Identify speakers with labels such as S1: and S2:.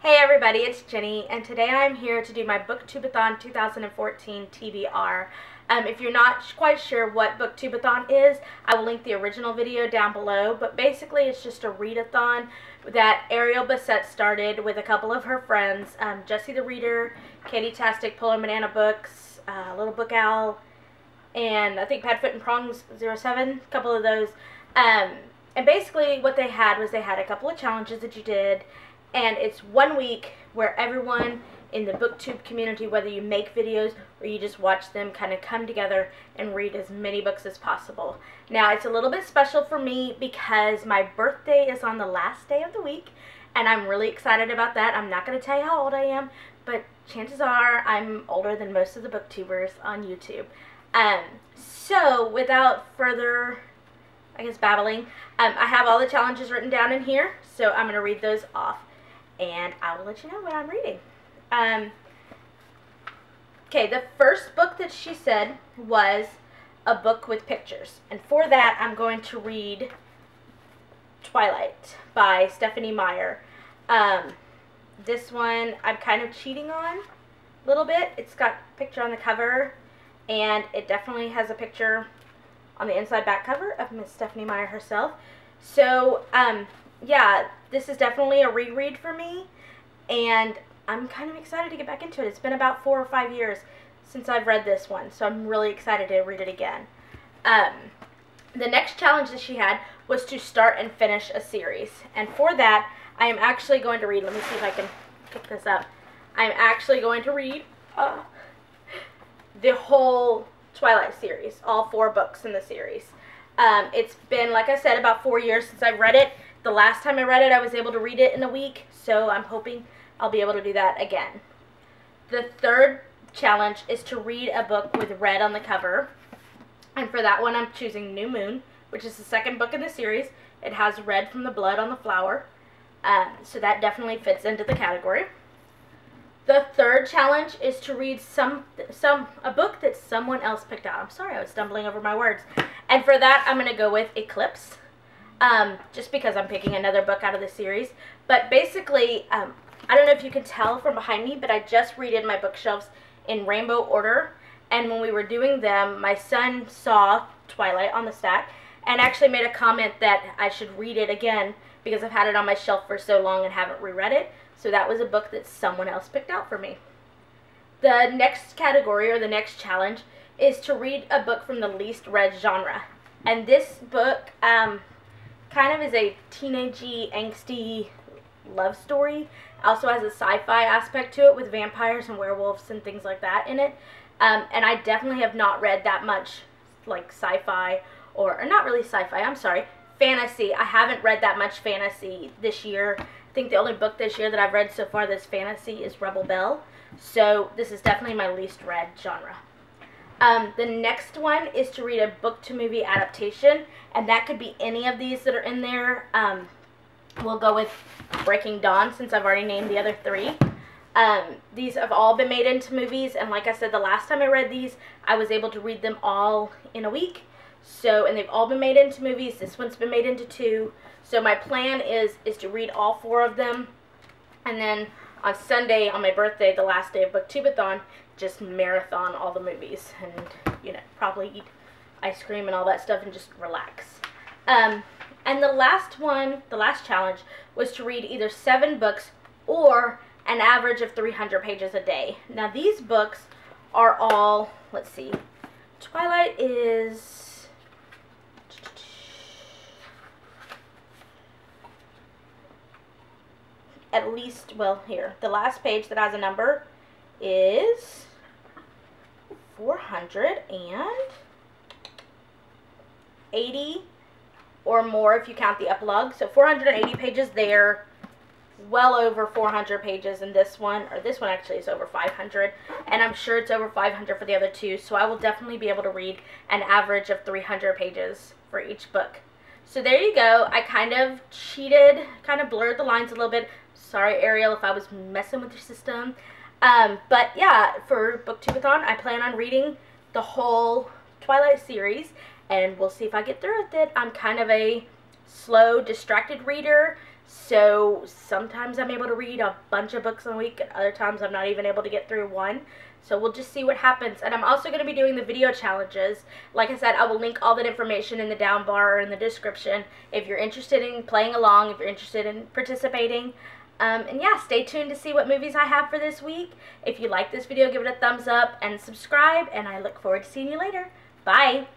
S1: Hey everybody, it's Jenny, and today I'm here to do my Booktubeathon 2014 TBR. If you're not quite sure what Booktubeathon is, I will link the original video down below, but basically it's just a readathon that Ariel Bassett started with a couple of her friends, Jessie the Reader, Katie Tastic, Polar Banana Books, Little Book Owl, and I think Padfoot and Prongs 07, a couple of those. And basically what they had was they had a couple of challenges that you did, and it's 1 week where everyone in the booktube community, whether you make videos or you just watch them, kind of come together and read as many books as possible. Now, it's a little bit special for me because my birthday is on the last day of the week, and I'm really excited about that. I'm not going to tell you how old I am, but chances are I'm older than most of the booktubers on YouTube. So, without further, I guess, babbling, I have all the challenges written down in here, so I'm going to read those off, and I will let you know what I'm reading. Okay, the first book that she said was a book with pictures, and for that I'm going to read Twilight by Stephanie Meyer. This one I'm kind of cheating on a little bit. It's got a picture on the cover, and it definitely has a picture on the inside back cover of Miss Stephanie Meyer herself. So, yeah, this is definitely a reread for me, and I'm kind of excited to get back into it. It's been about 4 or 5 years since I've read this one, so I'm really excited to read it again. The next challenge that she had was to start and finish a series, and for that, I am actually going to read, let me see if I can pick this up. I'm actually going to read the whole Twilight series, all 4 books in the series. It's been, like I said, about 4 years since I've read it. The last time I read it, I was able to read it in a week, so I'm hoping I'll be able to do that again. The third challenge is to read a book with red on the cover, and for that one I'm choosing New Moon, which is the second book in the series. It has red from the blood on the flower, so that definitely fits into the category. The third challenge is to read a book that someone else picked out. I'm sorry, I was stumbling over my words. And for that, I'm going to go with Eclipse, just because I'm picking another book out of the series. But basically, I don't know if you can tell from behind me, but I just redid my bookshelves in rainbow order. And when we were doing them, my son saw Twilight on the stack and actually made a comment that I should read it again because I've had it on my shelf for so long and haven't reread it. So that was a book that someone else picked out for me. The next category, or the next challenge, is to read a book from the least read genre. And this book kind of is a teenagey, angsty love story. Also has a sci-fi aspect to it with vampires and werewolves and things like that in it. And I definitely have not read that much like sci-fi, or not really sci-fi, I'm sorry, fantasy. I haven't read that much fantasy this year. I think the only book this year that I've read so far that's fantasy is Rebel Belle. So this is definitely my least read genre. The next one is to read a book-to-movie adaptation, and that could be any of these that are in there. We'll go with Breaking Dawn since I've already named the other 3. These have all been made into movies, and like I said, the last time I read these, I was able to read them all in a week. So, and they've all been made into movies. This one's been made into 2. So my plan is to read all 4 of them, and then on Sunday, on my birthday, the last day of Booktubeathon, just marathon all the movies, and, you know, probably eat ice cream and all that stuff and just relax. And the last one, the last challenge, was to read either 7 books or an average of 300 pages a day. Now these books are all, let's see, Twilight is at least, well, here, the last page that has a number is 480 or more if you count the epilogue. So 480 pages there, well over 400 pages in this one, or this one actually is over 500, and I'm sure it's over 500 for the other 2, so I will definitely be able to read an average of 300 pages for each book. So there you go. I kind of cheated, kind of blurred the lines a little bit. Sorry, Ariel, if I was messing with your system. But yeah, for Booktubeathon, I plan on reading the whole Twilight series, and we'll see if I get through with it. I'm kind of a slow, distracted reader, So sometimes I'm able to read a bunch of books in a week, and other times I'm not even able to get through one. So we'll just see what happens. And I'm also going to be doing the video challenges. Like I said, I will link all that information in the down bar or in the description if you're interested in playing along, if you're interested in participating. And yeah, stay tuned to see what movies I have for this week. If you like this video, give it a thumbs up and subscribe, and I look forward to seeing you later. Bye!